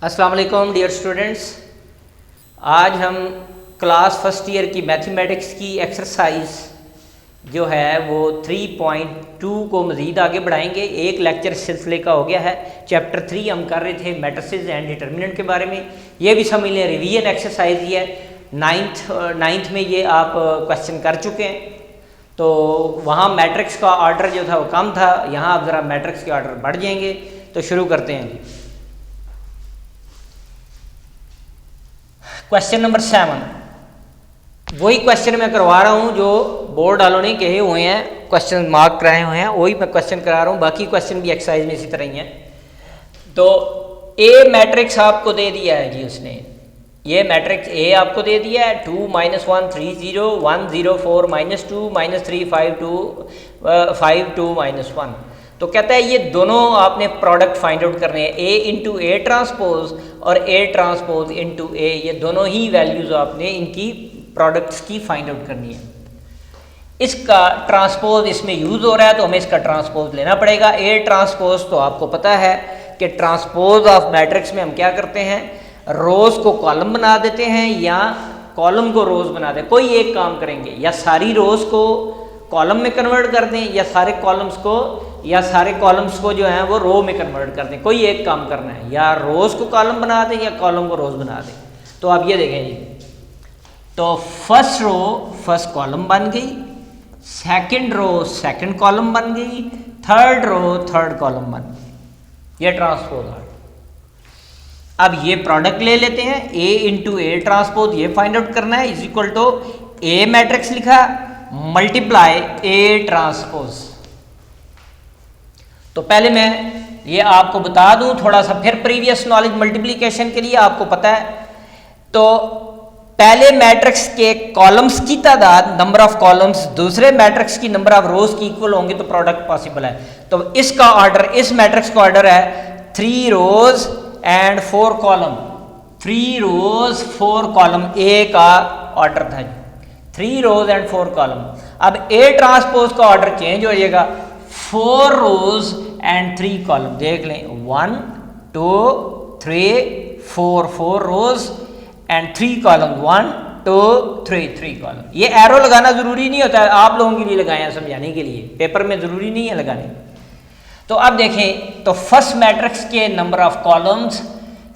अस्सलाम वालेकुम dear students. आज हम क्लास फर्स्ट ईयर की मैथमेटिक्स की एक्सरसाइज जो है वो 3.2 को मज़ीद आगे बढ़ाएंगे। एक लेक्चर सिलसिले का हो गया है। चैप्टर 3 हम कर रहे थे मैट्रिसेस एंड डिटर्मिनेंट के बारे में। ये भी समझ लें रिवीजन एक्सरसाइज ही है। नाइन्थ में ये आप क्वेश्चन कर चुके हैं, तो वहाँ मैट्रिक्स का ऑर्डर जो था वो कम था, यहाँ आप ज़रा मैट्रिक्स के ऑर्डर बढ़ जाएंगे। तो शुरू करते हैं जी। क्वेश्चन नंबर 7 वही क्वेश्चन मैं करवा रहा हूँ जो बोर्ड वालों ने कहे हुए हैं, क्वेश्चन मार्क कराए हुए हैं, वही मैं क्वेश्चन करा रहा हूँ। बाकी क्वेश्चन भी एक्सरसाइज में इसी तरह ही हैं। तो ए मैट्रिक्स आपको दे दिया है जी, उसने ये मैट्रिक्स ए आपको दे दिया है 2 -1 3 0 1 0 4 -2 -3 5 2 5 2 -1। तो कहता है ये दोनों आपने प्रोडक्ट फाइंड आउट करने हैं, ए इंटू ए ट्रांसपोज और ए ट्रांसपोज इंटू ए, ये दोनों ही वैल्यूज़ आपने इनकी प्रोडक्ट्स की फाइंड आउट करनी है। इसका ट्रांसपोज इसमें यूज़ हो रहा है तो हमें इसका ट्रांसपोज लेना पड़ेगा। ए ट्रांसपोज तो आपको पता है कि ट्रांसपोज ऑफ मैट्रिक्स में हम क्या करते हैं, रोज़ को कॉलम बना देते हैं या कॉलम को रोज़ बना दें। कोई एक काम करेंगे, या सारी रोज़ को कॉलम में कन्वर्ट कर दें या सारे कॉलम्स को जो है वो रो में कन्वर्ट कर दें। कोई एक काम करना है, या रोज़ को कॉलम बना दें या कॉलम को रोज़ बना दें। तो आप ये देखें जी, तो फर्स्ट रो फर्स्ट कॉलम बन गई, सेकंड रो सेकंड कॉलम बन गई, थर्ड रो थर्ड कॉलम बन गई। ये ट्रांसपोज है। अब ये प्रोडक्ट ले लेते हैं, ए इंटू ए ट्रांसपोज ये फाइंड आउट करना है, is equal to A matrix लिखा मल्टीप्लाई ए ट्रांसपोज। तो पहले मैं ये आपको बता दूं थोड़ा सा, फिर प्रीवियस नॉलेज मल्टीप्लिकेशन के लिए आपको पता है। तो पहले मैट्रिक्स के कॉलम्स की तादाद, नंबर ऑफ कॉलम्स दूसरे मैट्रिक्स की नंबर ऑफ रोज की इक्वल होंगे तो प्रोडक्ट पॉसिबल है। तो इसका ऑर्डर, इस मैट्रिक्स का ऑर्डर है 3 rows and 4 column. 3 rows 4 column A का ऑर्डर था, 3 रोज एंड 4 कॉलम। अब ए ट्रांसपोज का ऑर्डर चेंज हो जाएगा, 4 रोज एंड 3 कॉलम। देख लें 1 2 3 4 4 रोज एंड 3 कॉलम, 1 2 3 कॉलम। ये एरो लगाना जरूरी नहीं होता है, आप लोगों के लिए लगाया समझाने के लिए, पेपर में जरूरी नहीं है लगाने। तो अब देखें, तो फर्स्ट मैट्रिक्स के number of columns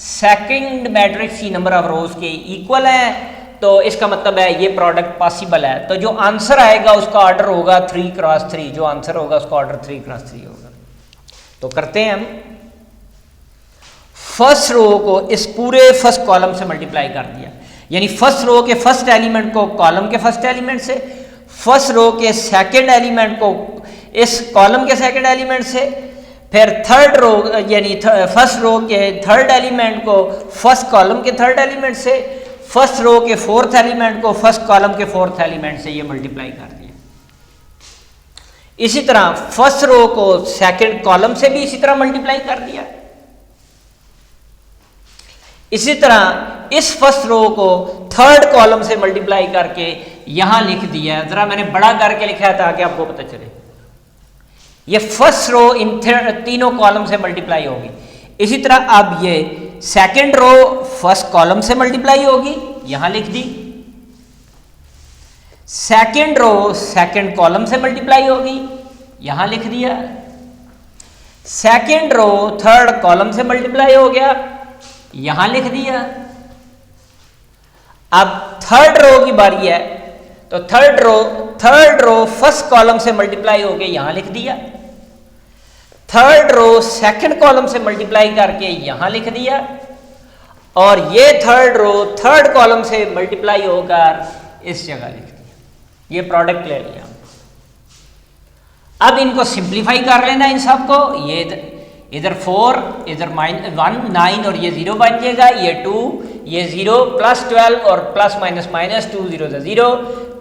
second matrix की नंबर ऑफ रोज के इक्वल है, तो इसका मतलब है ये प्रोडक्ट पॉसिबल है। तो जो आंसर आएगा उसका ऑर्डर होगा 3 क्रॉस 3, जो आंसर होगा उसका ऑर्डर 3 क्रॉस 3 होगा। तो करते हैं हम, फर्स्ट रो को इस पूरे फर्स्ट कॉलम से मल्टीप्लाई कर दिया, यानी फर्स्ट रो के फर्स्ट एलिमेंट को कॉलम के फर्स्ट एलिमेंट से, फर्स्ट रो के सेकंड एलिमेंट को इस कॉलम के सेकंड एलिमेंट से, फिर थर्ड रो यानी फर्स्ट रो के थर्ड एलिमेंट को फर्स्ट कॉलम के थर्ड एलिमेंट से, फर्स्ट रो के फोर्थ एलिमेंट को फर्स्ट कॉलम के फोर्थ एलिमेंट से, ये मल्टीप्लाई कर दिया। इसी तरह फर्स्ट रो को सेकंड कॉलम से भी इसी तरह मल्टीप्लाई कर दिया। इसी तरह इस फर्स्ट रो को थर्ड कॉलम से मल्टीप्लाई करके यहां लिख दिया। जरा मैंने बड़ा करके लिखा है ताकि आपको पता चले। ये फर्स्ट रो इन तीनों कॉलम से मल्टीप्लाई होगी। इसी तरह अब ये सेकंड रो फर्स्ट कॉलम से मल्टीप्लाई होगी, यहां लिख दी। सेकंड रो सेकंड कॉलम से मल्टीप्लाई होगी, यहां लिख दिया। सेकंड रो थर्ड कॉलम से मल्टीप्लाई हो गया, यहां लिख दिया। अब थर्ड रो की बारी है, तो थर्ड रो फर्स्ट कॉलम से मल्टीप्लाई हो गया, यहां लिख दिया। थर्ड रो सेकंड कॉलम से मल्टीप्लाई करके यहां लिख दिया, और ये थर्ड रो थर्ड कॉलम से मल्टीप्लाई होकर इस जगह लिख दिया। ये प्रोडक्ट ले लिया। अब इनको सिंप्लीफाई कर लेना इन सबको। ये इधर 4 इधर -1 9 और ये 0 बन जाएगा, ये 2 ये 0 प्लस 12 और plus minus minus 2 0 0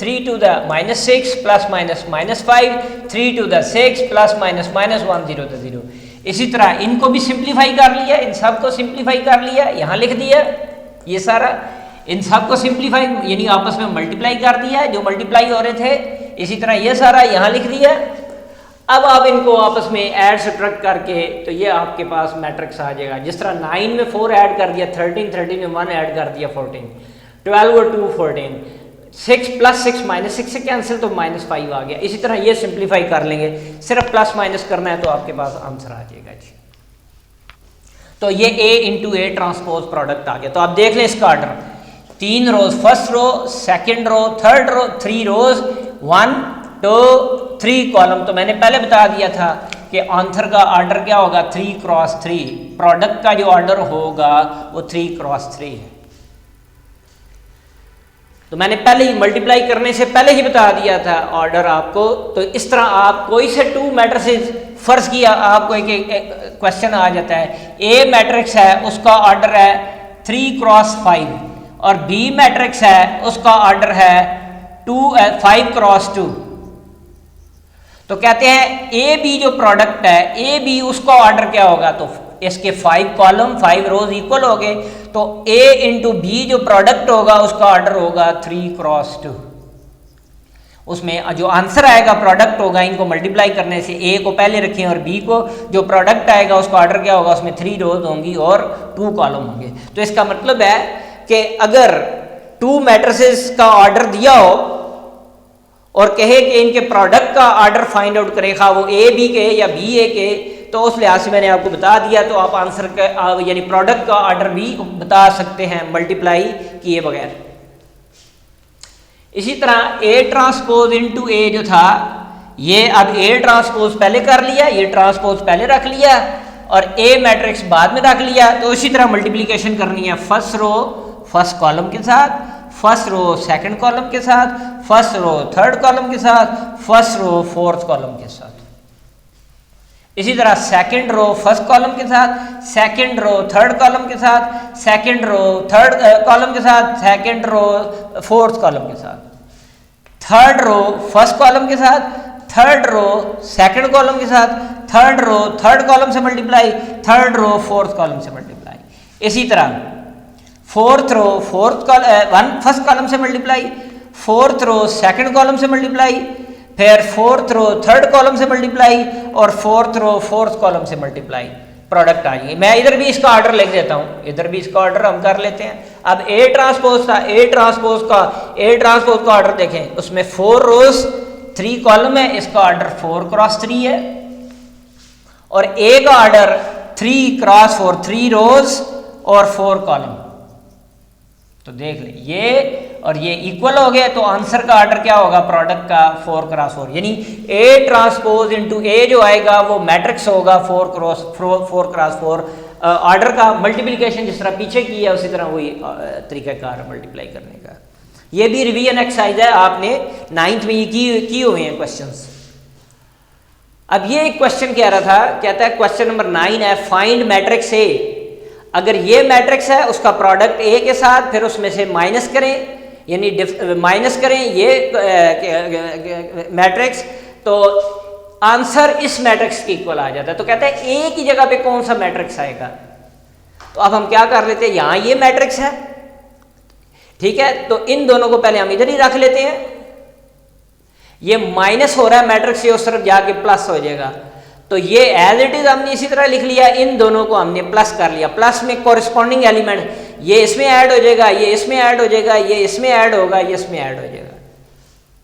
3 to the -6 plus minus -5 3 to the 6 plus minus minus 1 0 0। इसी तरह इनको भी सिंप्लीफाई कर लिया, इन सब को सिंप्लीफाई कर लिया, यहां लिख दिया। ये सारा इन सब को सिंप्लीफाई यानी आपस में मल्टीप्लाई कर दिया जो मल्टीप्लाई हो रहे थे। इसी तरह ये सारा यहां लिख दिया। अब आप इनको आपस में ऐड सब्ट्रैक्ट करके तो ये आपके पास मैट्रिक्स आ जाएगा। जिस तरह 9 में 4 ऐड कर दिया 13, 13 में 1 ऐड कर दिया 14, 12 और 2 14, 6 प्लस 6 माइनस 6 से कैंसिल तो -5 आ गया। इसी तरह ये सिंप्लीफाई कर लेंगे, सिर्फ प्लस माइनस करना है तो आपके पास आंसर आ जाएगा जी। तो ये A into A transpose product आ गया। तो आप देख लें इसका order, 3 rows first row, second row, third row, 3 rows, 1 2 3 column. तो मैंने पहले बता दिया था कि आंसर का ऑर्डर क्या होगा, 3 क्रॉस 3। प्रोडक्ट का जो ऑर्डर होगा वो 3 क्रॉस 3 है। तो मैंने पहले ही मल्टीप्लाई करने से पहले ही बता दिया था ऑर्डर आपको। तो इस तरह आप कोई से 2 मैट्रिसेस, फर्ज किया आपको एक क्वेश्चन आ जाता है, ए मैट्रिक्स है उसका ऑर्डर है 3 क्रॉस 5 और बी मैट्रिक्स है उसका ऑर्डर है 5 क्रॉस 2। तो कहते हैं ए बी जो प्रोडक्ट है, ए बी उसका ऑर्डर क्या होगा, तो इसके 5 कॉलम 5 रोज इक्वल हो गए, तो ए इंटू बी जो प्रोडक्ट होगा उसका ऑर्डर होगा 3 क्रॉस 2। उसमें जो आंसर आएगा प्रोडक्ट होगा, इनको मल्टीप्लाई करने से ए को पहले रखें और बी को, जो प्रोडक्ट आएगा उसका ऑर्डर क्या होगा, उसमें 3 रोज होंगी और 2 कॉलम होंगे। तो इसका मतलब है कि अगर 2 मैट्रिसेस का ऑर्डर दिया हो और कहे कि इनके प्रोडक्ट का ऑर्डर फाइंड आउट करे, खा वो ए बी के या बी ए के, तो उस लिहाज से मैंने आपको बता दिया। तो आप आंसर का यानी प्रोडक्ट का ऑर्डर भी बता सकते हैं मल्टीप्लाई किए बगैर। इसी तरह ए ट्रांसपोज इंटू ए जो था, ये अब ए ट्रांसपोज पहले कर लिया, ये ट्रांसपोज पहले रख लिया और ए मैट्रिक्स बाद में रख लिया। तो इसी तरह मल्टीप्लीकेशन करनी है, फर्स्ट रो फर्स्ट कॉलम के साथ, फर्स्ट रो सेकंड कॉलम के साथ, फर्स्ट रो थर्ड कॉलम के साथ, फर्स्ट रो फोर्थ कॉलम के साथ। इसी तरह सेकंड रो फर्स्ट कॉलम के साथ, सेकंड रो थर्ड कॉलम के साथ, सेकंड रो थर्ड कॉलम के साथ, सेकंड रो फोर्थ कॉलम के साथ, थर्ड रो फर्स्ट कॉलम के साथ, थर्ड रो सेकंड कॉलम के साथ, थर्ड रो थर्ड कॉलम से multiply, third row fourth column से मल्टीप्लाई। इसी तरह फोर्थ रो फर्स्ट कॉलम से multiply, fourth row second column से मल्टीप्लाई, फिर फोर्थ रो थर्ड कॉलम से मल्टीप्लाई और फोर्थ रो फोर्थ कॉलम से मल्टीप्लाई। प्रोडक्ट आ जाएगी। मैं इधर भी इसका ऑर्डर लिख देता हूं, इधर भी इसका ऑर्डर हम कर लेते हैं। अब ए ट्रांसपोज था, ए ट्रांसपोज का ऑर्डर देखें, उसमें 4 रोज 3 कॉलम है, इसका ऑर्डर 4 क्रॉस 3 है और ए का ऑर्डर 3 क्रॉस 4, 3 रोज और 4 कॉलम। तो देख ले ये और ये इक्वल हो गए, तो आंसर का ऑर्डर क्या होगा प्रोडक्ट का 4 क्रॉस 4, यानी ए ट्रांसपोज इंटू ए जो आएगा वो मैट्रिक्स होगा 4 क्रॉस 4। ऑर्डर का मल्टीप्लिकेशन जिस तरह पीछे की है उसी तरह वही तरीकाकार मल्टीप्लाई करने का। ये भी रिवीजन एक्सरसाइज है, आपने 9th में ये किए हुए हैं क्वेश्चंस। अब ये एक क्वेश्चन कह रहा था, कहता है क्वेश्चन नंबर 9 है, फाइंड मैट्रिक्स ए। अगर ये मैट्रिक्स है उसका प्रोडक्ट ए के साथ, फिर उसमें से माइनस करें, यानी माइनस करें ये मैट्रिक्स, तो आंसर इस मैट्रिक्स के इक्वल आ जाता है। तो कहता है ए की जगह पे कौन सा मैट्रिक्स आएगा। तो अब हम क्या कर लेते हैं, यहां ये मैट्रिक्स है, ठीक है, तो इन दोनों को पहले हम इधर ही रख लेते हैं। ये माइनस हो रहा है मैट्रिक्स से, उस तरफ जाके प्लस हो जाएगा। तो ये एज इट इज हमने इसी तरह लिख लिया, इन दोनों को हमने प्लस कर लिया। प्लस में कोरिस्पॉन्डिंग एलिमेंट, ये इसमें ऐड हो जाएगा, ये इसमें ऐड हो जाएगा, ये इसमें ऐड होगा, ये इसमें ऐड हो जाएगा।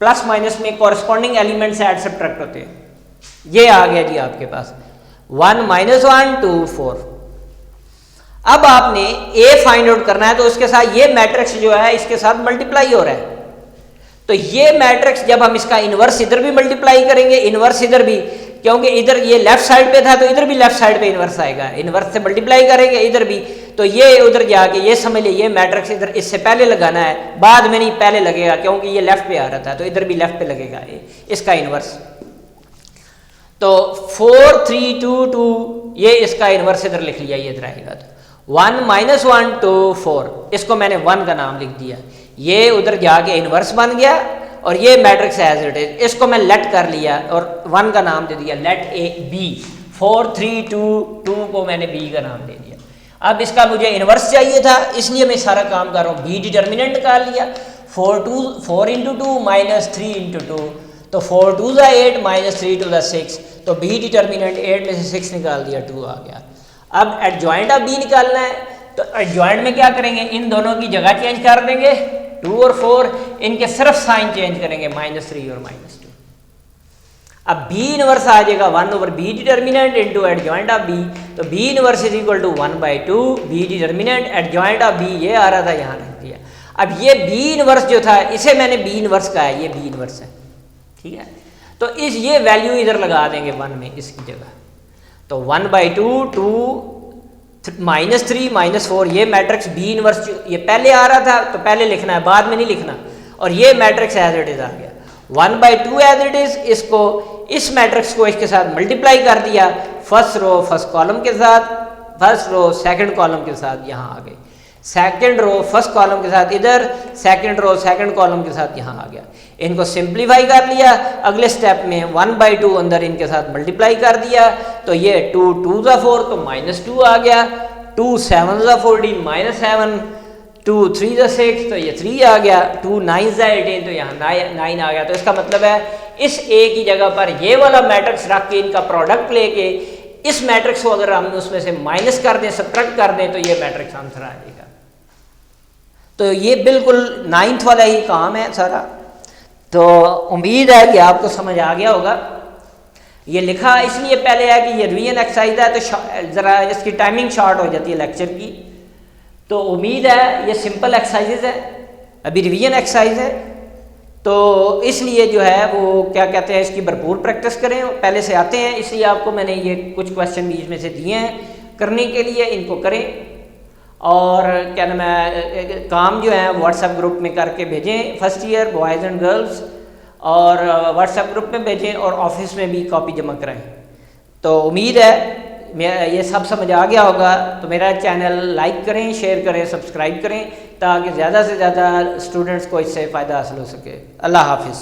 प्लस माइनस में कोरिस्पॉन्डिंग एलिमेंट से ऐड सब्ट्रैक्ट होते हैं। ये आ गया जी आपके पास 1 - 1 2 4। अब आपने ए फाइंड आउट करना है, तो उसके साथ ये मैट्रिक्स जो है इसके साथ मल्टीप्लाई हो रहा है। तो ये मैट्रिक्स जब हम इसका इनवर्स इधर भी मल्टीप्लाई करेंगे, इनवर्स इधर भी, क्योंकि इधर ये लेफ्ट साइड पे था तो इधर भी लेफ्ट साइड पे इनवर्स आएगा, इनवर्स से मल्टीप्लाई करेंगे इधर भी, तो ये उधर जाके ये समझ लिए ये मैट्रिक्स इधर इससे पहले लगाना है, बाद में नहीं पहले लगेगा, क्योंकि ये लेफ्ट पे आ रहा था तो इधर भी लेफ्ट पे लगेगा इसका इनवर्स। तो 4 3 2 2 ये इसका इनवर्स इधर लिख लिया, ये इधर आएगा। तो 1 - 1 2 4, इसको मैंने 1 का नाम लिख दिया, ये उधर जाके इनवर्स बन गया और ये मैट्रिक्स एज इट इज, इसको मैं लेट कर लिया और 1 का नाम दे दिया, लेट ए बी। 4 3 2 2 को मैंने बी का नाम दे दिया। अब इसका मुझे इनवर्स चाहिए था, इसलिए मैं सारा काम कर रहा हूँ, बी डिटर्मिनेंट निकाल लिया। 4 × 2 - 3 × 2, तो 4 2 ज़ा 8 माइनस 3 2 ज़ा 6, तो बी डिटर्मिनेंट 8 में से 6 निकाल दिया, 2 आ गया। अब एडजॉइंट ऑफ बी निकालना है, तो एडजॉइंट में क्या करेंगे, इन दोनों की जगह चेंज कर देंगे, 2 और 4, इनके सिर्फ साइन चेंज करेंगे, -3 और -2। अब बी इनवर्स आ जाएगा 1 over B determinant into adjoint of B, तो B inverse is equal to 1/2 B determinant adjoint of B, ये आ रहा था, यहाँ रख दिया। अब ये बी इनवर्स जो था, इसे मैंने बी इनवर्स कहा है, ये बी इनवर्स है, ठीक है। तो इस ये वैल्यू इधर लगा देंगे 1 में, इसकी जगह, तो 1/2 2 -3 -4, ये मैट्रिक्स बी इनवर्स ये पहले आ रहा था तो पहले लिखना है, बाद में नहीं लिखना, और ये मैट्रिक्स एज इट इज आ गया 1/2 एज इट इज। इसको इस मैट्रिक्स को इसके साथ मल्टीप्लाई कर दिया, फर्स्ट रो फर्स्ट कॉलम के साथ, फर्स्ट रो सेकंड कॉलम के साथ, यहाँ आ गई, सेकंड रो फर्स्ट कॉलम के साथ इधर, सेकंड रो सेकंड कॉलम के साथ यहाँ आ गया। इनको सिंप्लीफाई कर लिया, अगले स्टेप में 1/2 अंदर इनके साथ मल्टीप्लाई कर दिया, तो ये 2 2 ज़ा 4 तो -2 आ गया, 2 7 ज़ा 14 -7, 2 3 ज़ा 6 तो ये 3 आ गया, 2 9 ज़ा 18 तो यहाँ 9 आ गया। तो इसका मतलब है इस ए की जगह पर ये वाला मैट्रिक्स रख के इनका प्रोडक्ट लेके इस मैट्रिक्स को अगर हम उसमें से माइनस कर दें, सब्ट्रैक्ट कर दें, तो ये मैट्रिक्स आंसर आ जाएगा। तो ये बिल्कुल 9th वाला ही काम है सारा। तो उम्मीद है कि आपको समझ आ गया होगा। ये लिखा इसलिए पहले है कि ये रिवीजन एक्सरसाइज है, तो ज़रा इसकी टाइमिंग शॉर्ट हो जाती है लेक्चर की। तो उम्मीद है ये सिंपल एक्सरसाइजेज है, अभी रिवीजन एक्सरसाइज है, तो इसलिए जो है वो क्या कहते हैं, इसकी भरपूर प्रैक्टिस करें, पहले से आते हैं, इसलिए आपको मैंने ये कुछ क्वेश्चन बीच में से दिए हैं करने के लिए, इनको करें। और क्या नाम है, काम जो है व्हाट्सएप ग्रुप में करके भेजें, first year boys and girls, और व्हाट्सएप ग्रुप में भेजें और ऑफिस में भी कॉपी जमा कराएं। तो उम्मीद है ये सब समझ आ गया होगा। तो मेरा चैनल लाइक करें, शेयर करें, सब्सक्राइब करें, ताकि ज़्यादा से ज़्यादा स्टूडेंट्स को इससे फ़ायदा हासिल हो सके। अल्लाह हाफिज़।